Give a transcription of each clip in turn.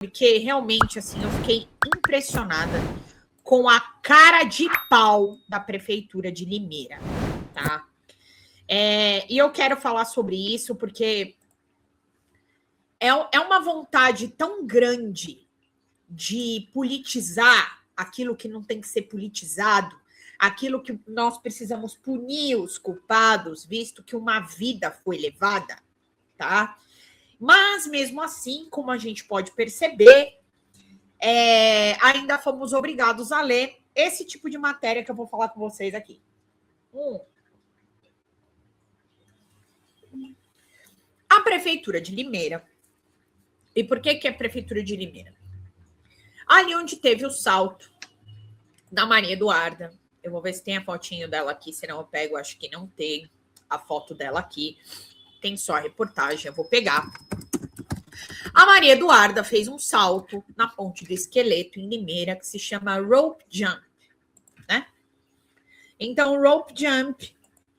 porque realmente, assim, eu fiquei impressionada com a cara de pau da Prefeitura de Limeira, tá? E eu quero falar sobre isso porque é uma vontade tão grande de politizar aquilo que não tem que ser politizado, aquilo que nós precisamos punir os culpados, visto que uma vida foi levada, tá? Mas, mesmo assim, como a gente pode perceber, ainda fomos obrigados a ler esse tipo de matéria que eu vou falar com vocês aqui. A Prefeitura de Limeira. E por que é a Prefeitura de Limeira? Ali onde teve o salto da Maria Eduarda. Eu vou ver se tem a fotinho dela aqui, senão eu pego, acho que não tem a foto dela aqui. Tem só a reportagem, eu vou pegar. A Maria Eduarda fez um salto na ponte do esqueleto em Limeira, que se chama rope jump, né? Então, o rope jump,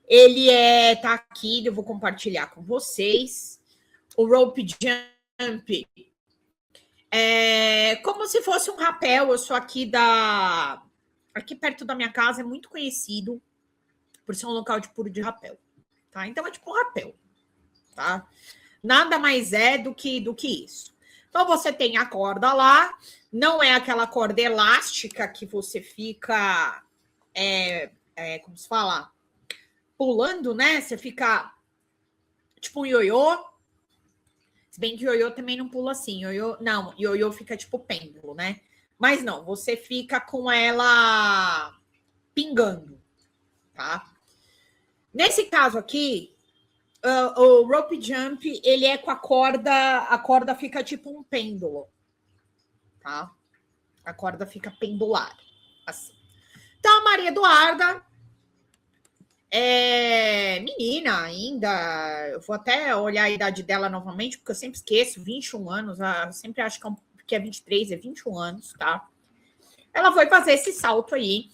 ele tá aqui, eu vou compartilhar com vocês. O rope jump é como se fosse um rapel. Eu sou aqui perto da minha casa, é muito conhecido por ser um local de puro de rapel, tá? Então, é tipo um rapel, tá? Nada mais é do que isso. Então, você tem a corda lá, não é aquela corda elástica que você fica, como se fala? Pulando, né? Você fica tipo um ioiô. Se bem que ioiô também não pula assim. Ioiô fica tipo pêndulo, né? Mas não, você fica com ela pingando, tá? Nesse caso aqui, o rope jump, ele é com a corda fica tipo um pêndulo, tá? A corda fica pendulada, assim. Então, a Maria Eduarda é menina ainda, eu vou até olhar a idade dela novamente, porque eu sempre esqueço, 21 anos, eu sempre acho que é 23, é 21 anos, tá? Ela foi fazer esse salto aí,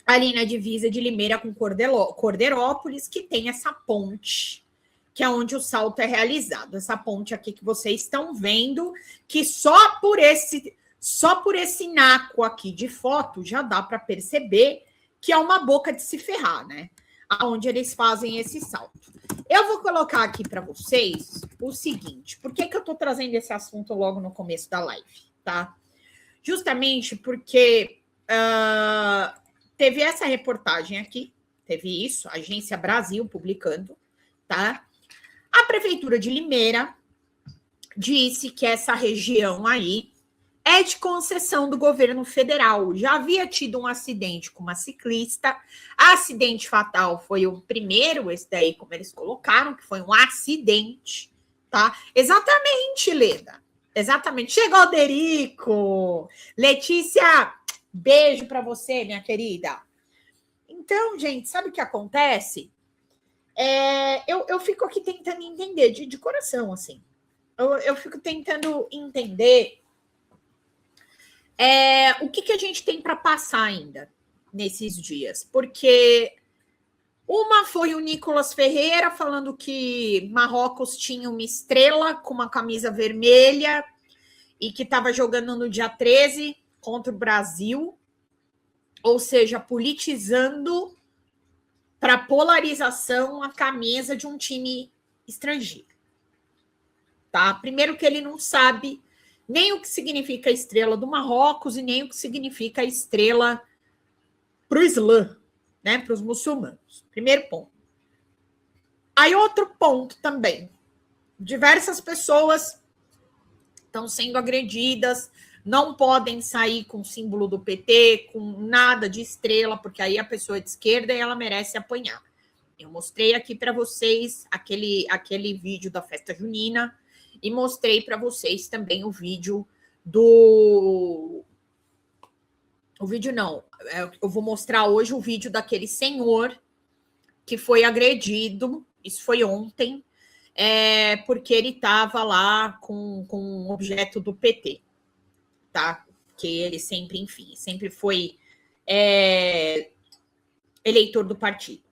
ali na divisa de Limeira com Cordeirópolis, que tem essa ponte, que é onde o salto é realizado. Essa ponte aqui que vocês estão vendo, que só por esse naco aqui de foto já dá para perceber que é uma boca de se ferrar, né? Onde eles fazem esse salto. Eu vou colocar aqui para vocês o seguinte: por que eu estou trazendo esse assunto logo no começo da live, tá? Justamente porque teve essa reportagem aqui, teve isso, Agência Brasil publicando, tá? A Prefeitura de Limeira disse que essa região aí é de concessão do governo federal. Já havia tido um acidente com uma ciclista. Acidente fatal foi o primeiro, esse daí, como eles colocaram, que foi um acidente, tá? Exatamente, Leda. Exatamente. Chegou o Derico. Letícia, beijo para você, minha querida. Então, gente, sabe o que acontece? Eu fico aqui tentando entender, de coração, assim. Eu fico tentando entender o que a gente tem para passar ainda nesses dias. Porque uma foi o Nicolas Ferreira falando que Marrocos tinha uma estrela com uma camisa vermelha e que estava jogando no dia 13 contra o Brasil, ou seja, politizando para polarização a camisa de um time estrangeiro. Tá? Primeiro que ele não sabe nem o que significa a estrela do Marrocos e nem o que significa a estrela para o Islã, né? Para os muçulmanos. Primeiro ponto. Aí outro ponto também. Diversas pessoas estão sendo agredidas, não podem sair com o símbolo do PT, com nada de estrela, porque aí a pessoa é de esquerda e ela merece apanhar. Eu mostrei aqui para vocês aquele vídeo da festa junina e mostrei para vocês também o vídeo do... O vídeo não, eu vou mostrar hoje o vídeo daquele senhor que foi agredido, isso foi ontem, porque ele estava lá com um objeto do PT, tá? Que ele sempre, enfim, sempre foi eleitor do partido.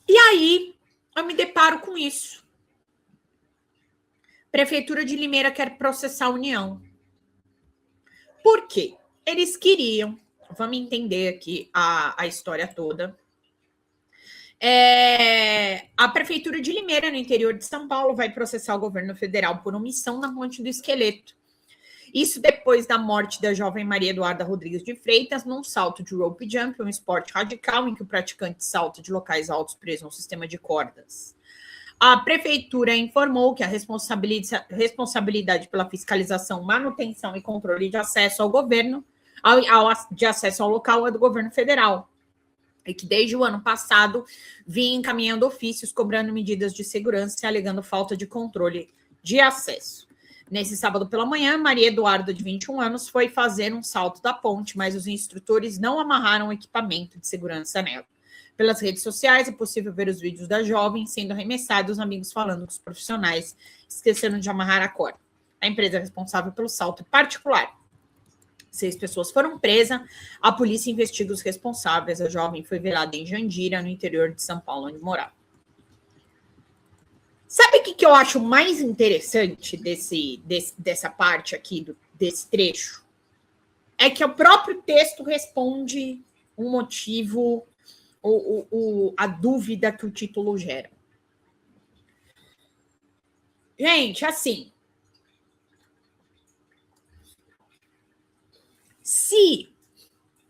E aí, eu me deparo com isso. Prefeitura de Limeira quer processar a União. Por quê? Eles queriam, vamos entender aqui a história toda. A Prefeitura de Limeira, no interior de São Paulo, vai processar o governo federal por omissão na Ponte do Esqueleto. Isso depois da morte da jovem Maria Eduarda Rodrigues de Freitas num salto de rope jump, um esporte radical em que o praticante salta de locais altos preso a um sistema de cordas. A prefeitura informou que a responsabilidade pela fiscalização, manutenção e controle de acesso ao governo, de acesso ao local, é do governo federal. E que desde o ano passado vinha encaminhando ofícios cobrando medidas de segurança e alegando falta de controle de acesso. Nesse sábado pela manhã, Maria Eduarda, de 21 anos, foi fazer um salto da ponte, mas os instrutores não amarraram o equipamento de segurança nela. Pelas redes sociais é possível ver os vídeos da jovem sendo arremessada, os amigos falando que os profissionais esqueceram de amarrar a corda. A empresa responsável pelo salto é particular. 6 pessoas foram presas, a polícia investiga os responsáveis. A jovem foi velada em Jandira, no interior de São Paulo, onde morava. Sabe o que eu acho mais interessante dessa parte aqui, desse trecho? É que o próprio texto responde um motivo, a dúvida que o título gera. Gente, assim, se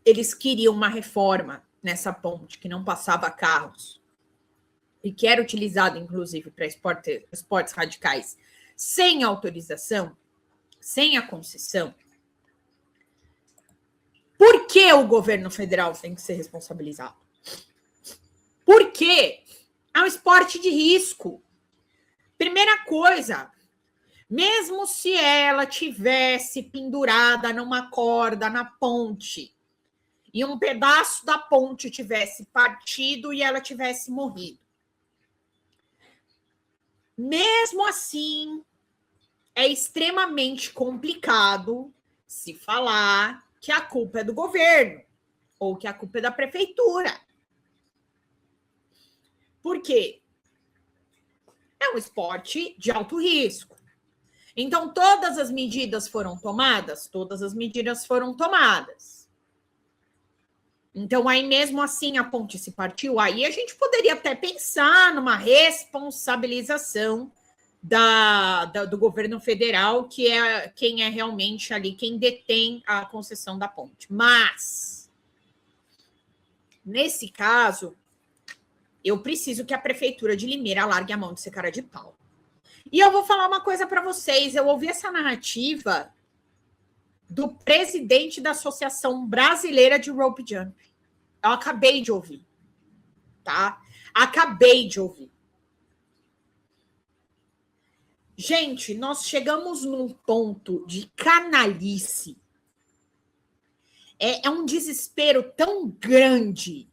eles queriam uma reforma nessa ponte que não passava carros, e que era utilizado, inclusive, para esportes radicais, sem autorização, sem a concessão, por que o governo federal tem que ser responsabilizado? Porque é um esporte de risco. Primeira coisa, mesmo se ela tivesse pendurada numa corda na ponte e um pedaço da ponte tivesse partido e ela tivesse morrido, mesmo assim, é extremamente complicado se falar que a culpa é do governo ou que a culpa é da prefeitura. Por quê? É um esporte de alto risco. Então, todas as medidas foram tomadas? Todas as medidas foram tomadas. Então, aí mesmo assim a ponte se partiu, aí a gente poderia até pensar numa responsabilização do governo federal, que é quem é realmente ali, quem detém a concessão da ponte. Mas, nesse caso, eu preciso que a prefeitura de Limeira largue a mão de ser cara de pau. E eu vou falar uma coisa para vocês, eu ouvi essa narrativa do presidente da Associação Brasileira de Rope Jump. Eu acabei de ouvir, tá? Acabei de ouvir. Gente, nós chegamos num ponto de canalice. É um desespero tão grande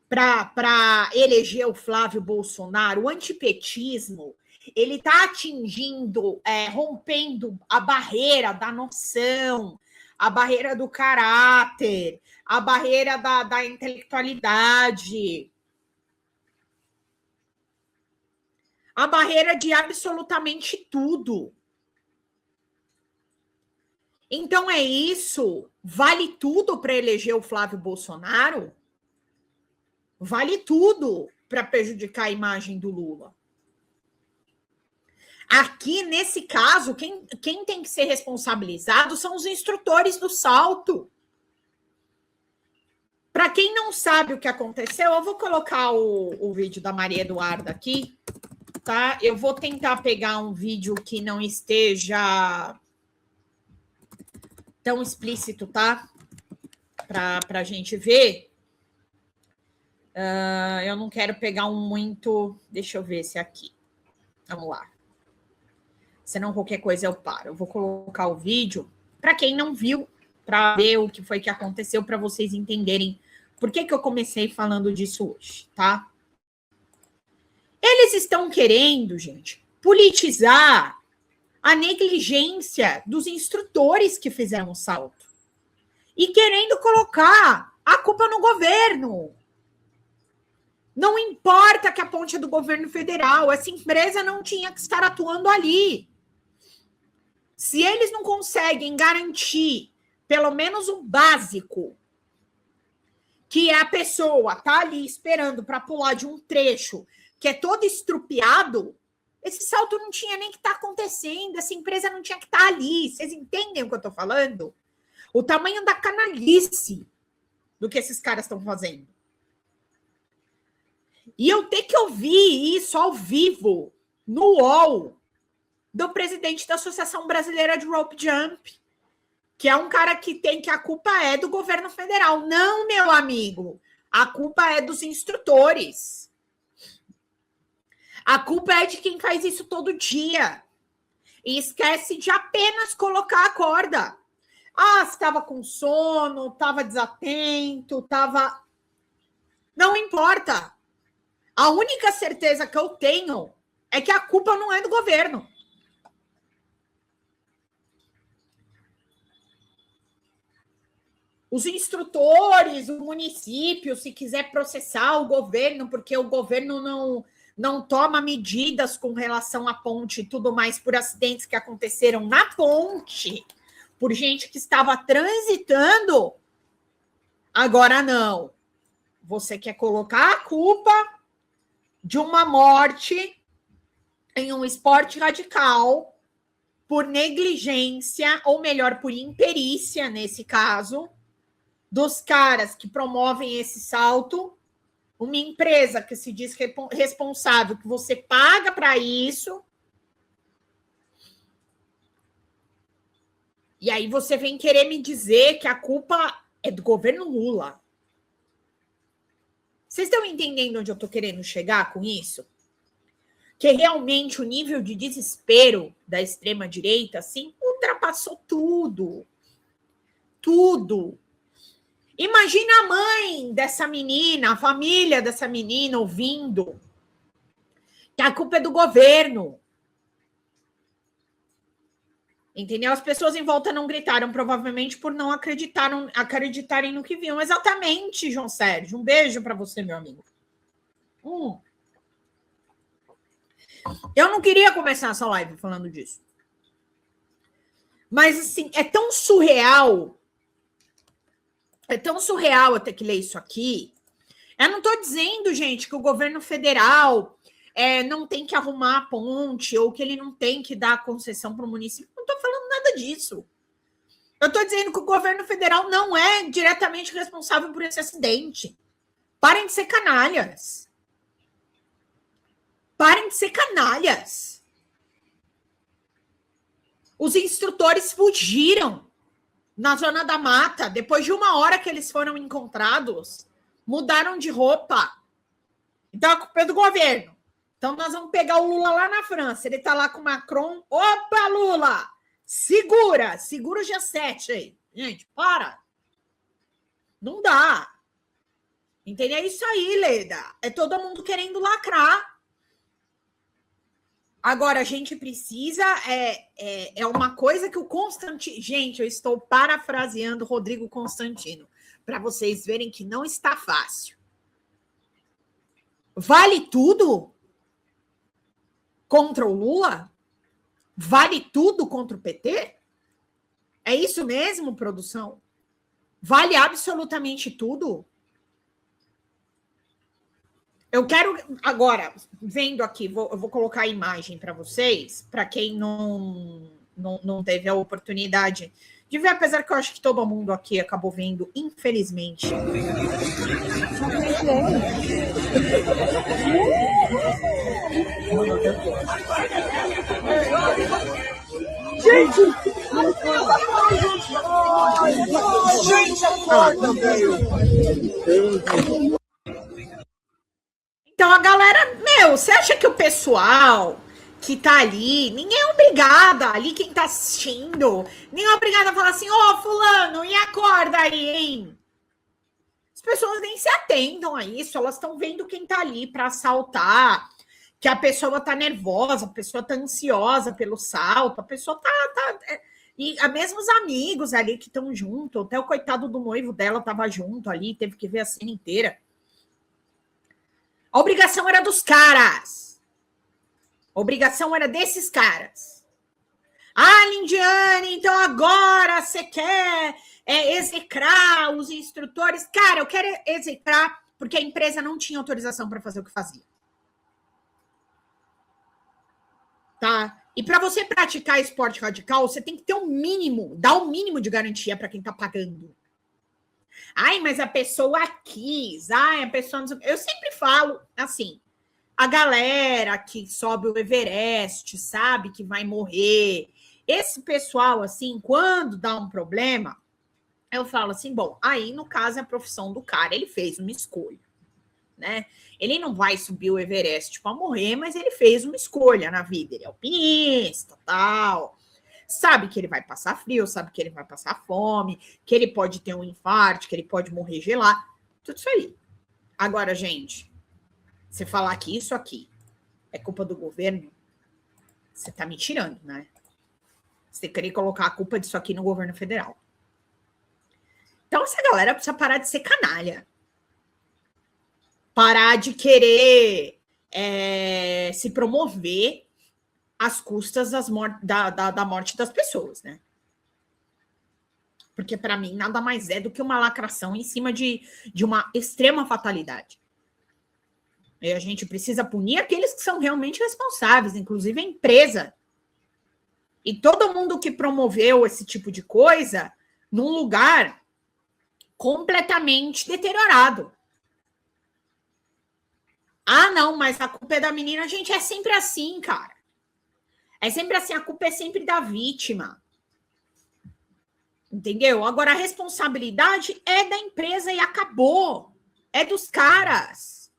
para eleger o Flávio Bolsonaro. O antipetismo, ele está atingindo, rompendo a barreira da noção, a barreira do caráter, a barreira da intelectualidade, a barreira de absolutamente tudo. Então é isso? Vale tudo para eleger o Flávio Bolsonaro? Vale tudo para prejudicar a imagem do Lula? Aqui, nesse caso, quem tem que ser responsabilizado são os instrutores do salto. Para quem não sabe o que aconteceu, eu vou colocar o vídeo da Maria Eduarda aqui, tá? Eu vou tentar pegar um vídeo que não esteja tão explícito, tá? Para a gente ver. Eu não quero pegar um muito... Deixa eu ver esse aqui. Vamos lá. Senão qualquer coisa eu paro. Eu vou colocar o vídeo para quem não viu, para ver o que foi que aconteceu, para vocês entenderem por que eu comecei falando disso hoje, tá? Eles estão querendo, gente, politizar a negligência dos instrutores que fizeram o salto e querendo colocar a culpa no governo. Não importa que a ponte é do governo federal, essa empresa não tinha que estar atuando ali. Se eles não conseguem garantir pelo menos o básico, que a pessoa tá ali esperando para pular de um trecho que é todo estrupiado, esse salto não tinha nem que estar acontecendo, essa empresa não tinha que estar ali. Vocês entendem o que eu estou falando? O tamanho da canalice do que esses caras estão fazendo. E eu ter que ouvir isso ao vivo, no UOL, do presidente da Associação Brasileira de Rope Jump, que é um cara que tem que a culpa é do governo federal. Não, meu amigo. A culpa é dos instrutores. A culpa é de quem faz isso todo dia. E esquece de apenas colocar a corda. Ah, você estava com sono, estava desatento, estava... Não importa. A única certeza que eu tenho é que a culpa não é do governo. Os instrutores, o município, se quiser processar o governo, porque o governo não toma medidas com relação à ponte e tudo mais por acidentes que aconteceram na ponte, por gente que estava transitando, agora não. Você quer colocar a culpa de uma morte em um esporte radical por negligência, ou melhor, por imperícia, nesse caso, dos caras que promovem esse salto, uma empresa que se diz responsável, que você paga para isso, e aí você vem querer me dizer que a culpa é do governo Lula. Vocês estão entendendo onde eu estou querendo chegar com isso? Que realmente o nível de desespero da extrema-direita, assim, ultrapassou tudo. Tudo. Imagina a mãe dessa menina, a família dessa menina ouvindo que a culpa é do governo. Entendeu? As pessoas em volta não gritaram, provavelmente por não acreditarem no que viam. Exatamente, João Sérgio. Um beijo para você, meu amigo. Eu não queria começar essa live falando disso. Mas, assim, é tão surreal eu ter que ler isso aqui. Eu não estou dizendo, gente, que o governo federal não tem que arrumar a ponte ou que ele não tem que dar concessão para o município. Não estou falando nada disso. Eu estou dizendo que o governo federal não é diretamente responsável por esse acidente. Parem de ser canalhas. Parem de ser canalhas. Os instrutores fugiram na zona da mata. Depois de 1 hora que eles foram encontrados, mudaram de roupa. Então, a culpa é do governo. Então, nós vamos pegar o Lula lá na França. Ele está lá com o Macron. Opa, Lula! Segura o G7 aí. Gente, para. Não dá. Entendeu? É isso aí, Leda. É todo mundo querendo lacrar. Agora, a gente precisa... É uma coisa que o Constantino... Gente, eu estou parafraseando Rodrigo Constantino, para vocês verem que não está fácil. Vale tudo contra o Lula? Vale tudo contra o PT? É isso mesmo, produção? Vale absolutamente tudo? Eu quero agora, vendo aqui, eu vou colocar a imagem para vocês, para quem não teve a oportunidade de ver, apesar que eu acho que todo mundo aqui acabou vendo, infelizmente. Gente! Então a galera, você acha que o pessoal que tá ali, ninguém é obrigada, ali quem tá assistindo, ninguém é obrigado a falar assim, fulano, e acorda aí, hein? As pessoas nem se atentam a isso, elas estão vendo quem tá ali para assaltar, que a pessoa tá nervosa, a pessoa tá ansiosa pelo salto, a pessoa e mesmo os amigos ali que estão junto, até o coitado do noivo dela tava junto ali, teve que ver a cena inteira. A obrigação era dos caras. A obrigação era desses caras. Ah, Lindiane, então agora você quer execrar os instrutores? Cara, eu quero execrar porque a empresa não tinha autorização para fazer o que fazia. Tá? E para você praticar esporte radical, você tem que ter um mínimo, dar um mínimo de garantia para quem está pagando. Ai, mas a pessoa quis. Ai, a pessoa... Eu sempre falo assim, a galera que sobe o Everest, sabe que vai morrer. Esse pessoal, assim, quando dá um problema, eu falo assim, bom, aí no caso é a profissão do cara, ele fez uma escolha, né? Ele não vai subir o Everest para morrer, mas ele fez uma escolha na vida. Ele é alpinista, tal. Sabe que ele vai passar frio, sabe que ele vai passar fome, que ele pode ter um infarto, que ele pode morrer gelado. Tudo isso aí. Agora, gente, você falar que isso aqui é culpa do governo, você tá me tirando, né? Você querer colocar a culpa disso aqui no governo federal. Então, essa galera precisa parar de ser canalha. Parar de querer se promover às custas da morte das pessoas, né? Porque, para mim, nada mais é do que uma lacração em cima de uma extrema fatalidade. E a gente precisa punir aqueles que são realmente responsáveis, inclusive a empresa. E todo mundo que promoveu esse tipo de coisa num lugar completamente deteriorado. Ah, não, mas a culpa é da menina. Gente, é sempre assim, cara. É sempre assim, a culpa é sempre da vítima. Entendeu? Agora, a responsabilidade é da empresa e acabou. É dos caras.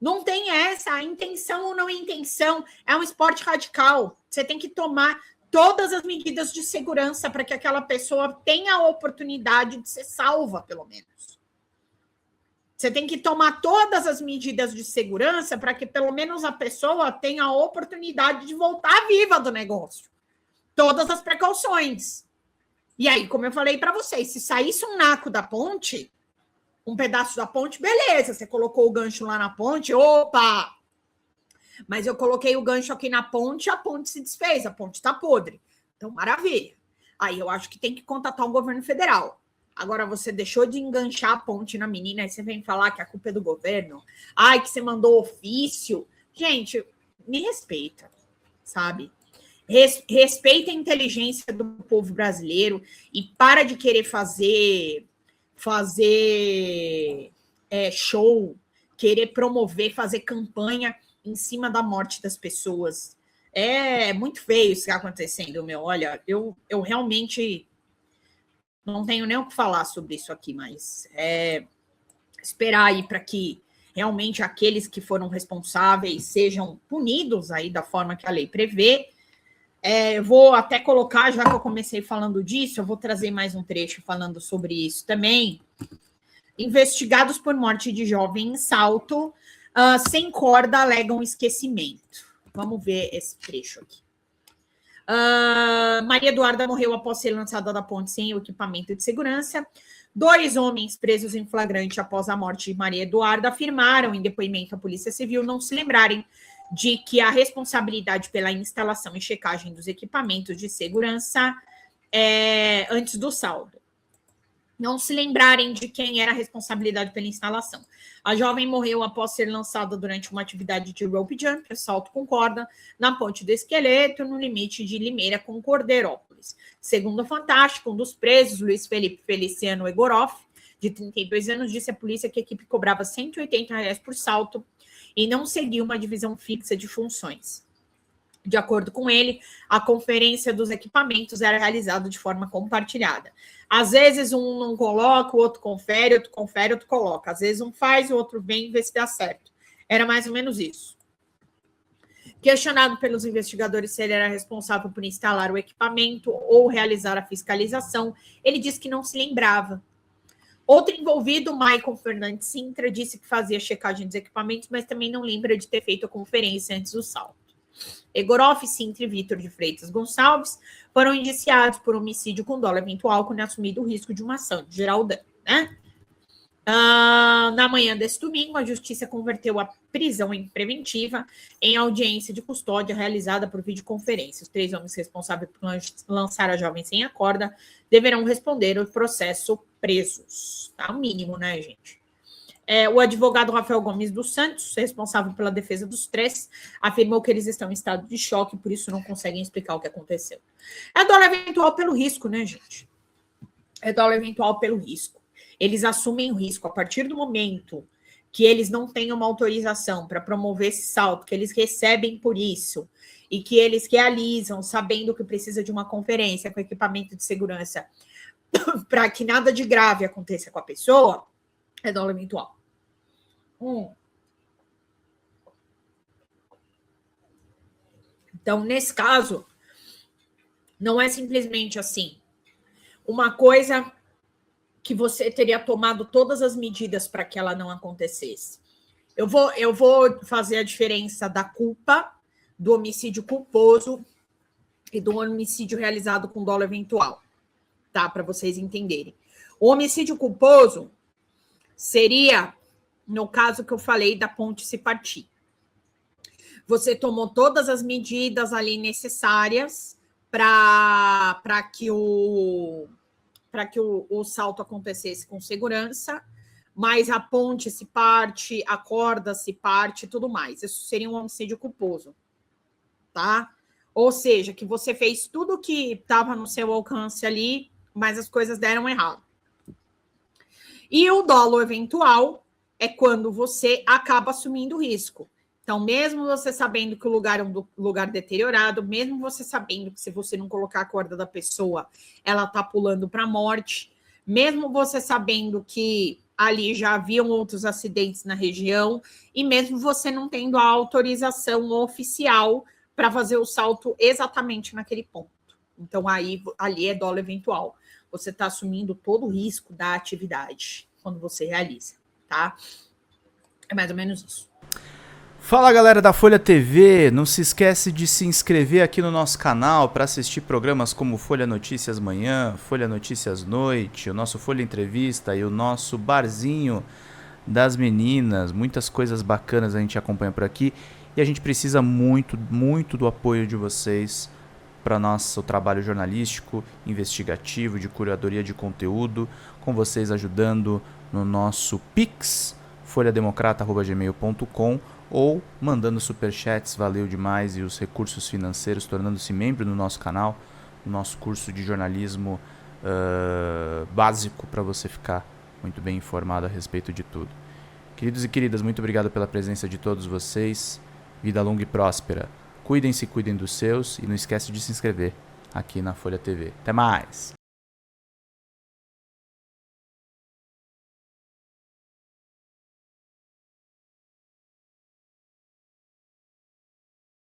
Não tem essa, intenção ou não intenção. É um esporte radical. Você tem que tomar todas as medidas de segurança para que aquela pessoa tenha a oportunidade de ser salva, pelo menos. Você tem que tomar todas as medidas de segurança para que pelo menos a pessoa tenha a oportunidade de voltar viva do negócio. Todas as precauções. E aí, como eu falei para vocês, se saísse um naco da ponte, um pedaço da ponte, beleza, você colocou o gancho lá na ponte, opa! Mas eu coloquei o gancho aqui na ponte, a ponte se desfez, a ponte está podre. Então, maravilha. Aí eu acho que tem que contatar o governo federal. Agora, você deixou de enganchar a ponte na menina, aí você vem falar que a culpa é do governo. Ai, que você mandou ofício. Gente, me respeita, sabe? Respeita a inteligência do povo brasileiro e para de querer fazer show, querer promover, fazer campanha em cima da morte das pessoas. É muito feio isso que está acontecendo, meu. Olha, eu realmente não tenho nem o que falar sobre isso aqui, mas esperar aí para que realmente aqueles que foram responsáveis sejam punidos aí da forma que a lei prevê. Eu vou até colocar, já que eu comecei falando disso, eu vou trazer mais um trecho falando sobre isso também. Investigados por morte de jovem em Salto, sem corda alegam esquecimento. Vamos ver esse trecho aqui. Maria Eduarda morreu após ser lançada da ponte sem o equipamento de segurança. 2 homens presos em flagrante após a morte de Maria Eduarda afirmaram em depoimento à Polícia Civil não se lembrarem de que a responsabilidade pela instalação e checagem dos equipamentos de segurança antes do saldo. Não se lembrarem de quem era a responsabilidade pela instalação. A jovem morreu após ser lançada durante uma atividade de rope jump, salto com corda, na Ponte do Esqueleto, no limite de Limeira com Cordeirópolis. Segundo o Fantástico, um dos presos, Luiz Felipe Feliciano Egoroff, de 32 anos, disse à polícia que a equipe cobrava R$180 por salto e não seguia uma divisão fixa de funções. De acordo com ele, a conferência dos equipamentos era realizada de forma compartilhada. Às vezes um não coloca, o outro confere, outro coloca. Às vezes um faz, o outro vem e vê se dá certo. Era mais ou menos isso. Questionado pelos investigadores se ele era responsável por instalar o equipamento ou realizar a fiscalização, ele disse que não se lembrava. Outro envolvido, Michael Fernandes Sintra, disse que fazia checagem dos equipamentos, mas também não lembra de ter feito a conferência antes do salto. Egoroff, Sintra e Vitor de Freitas Gonçalves foram indiciados por homicídio com dolo eventual quando assumido o risco de uma ação de geral dano, né? Na manhã desse domingo, a Justiça converteu a prisão em preventiva em audiência de custódia realizada por videoconferência. Os 3 homens responsáveis por lançar a jovem sem a corda deverão responder ao processo presos. Tá? O mínimo, né, gente? O advogado Rafael Gomes dos Santos, responsável pela defesa dos 3, afirmou que eles estão em estado de choque, por isso não conseguem explicar o que aconteceu. É dólar eventual pelo risco, né, gente? É dólar eventual pelo risco. Eles assumem o risco a partir do momento que eles não têm uma autorização para promover esse salto, que eles recebem por isso, e que eles realizam sabendo que precisa de uma conferência com equipamento de segurança para que nada de grave aconteça com a pessoa, é dólar eventual. Então, nesse caso, não é simplesmente assim, uma coisa que você teria tomado todas as medidas para que ela não acontecesse. Eu vou fazer a diferença da culpa, do homicídio culposo e do homicídio realizado com dolo eventual, tá? Para vocês entenderem. O homicídio culposo seria, no caso que eu falei da ponte se partir. Você tomou todas as medidas ali necessárias para que o salto acontecesse com segurança, mas a ponte se parte, a corda se parte, tudo mais. Isso seria um homicídio culposo, tá? Ou seja, que você fez tudo que estava no seu alcance ali, mas as coisas deram errado. E o dolo eventual é quando você acaba assumindo risco. Então, mesmo você sabendo que o lugar é um lugar deteriorado, mesmo você sabendo que se você não colocar a corda da pessoa, ela está pulando para a morte, mesmo você sabendo que ali já haviam outros acidentes na região, e mesmo você não tendo a autorização oficial para fazer o salto exatamente naquele ponto. Então, ali é dolo eventual. Você está assumindo todo o risco da atividade quando você realiza, tá? É mais ou menos isso. Fala galera da Folha TV, não se esquece de se inscrever aqui no nosso canal para assistir programas como Folha Notícias Manhã, Folha Notícias Noite, o nosso Folha Entrevista e o nosso Barzinho das Meninas. Muitas coisas bacanas a gente acompanha por aqui e a gente precisa muito, muito do apoio de vocês para nosso trabalho jornalístico, investigativo, de curadoria de conteúdo, com vocês ajudando no nosso Pix, folhademocrata@gmail.com, ou mandando superchats, valeu demais, e os recursos financeiros, tornando-se membro do nosso canal, no nosso curso de jornalismo básico, para você ficar muito bem informado a respeito de tudo. Queridos e queridas, muito obrigado pela presença de todos vocês, vida longa e próspera, cuidem-se, cuidem dos seus, e não esquece de se inscrever aqui na Folha TV. Até mais!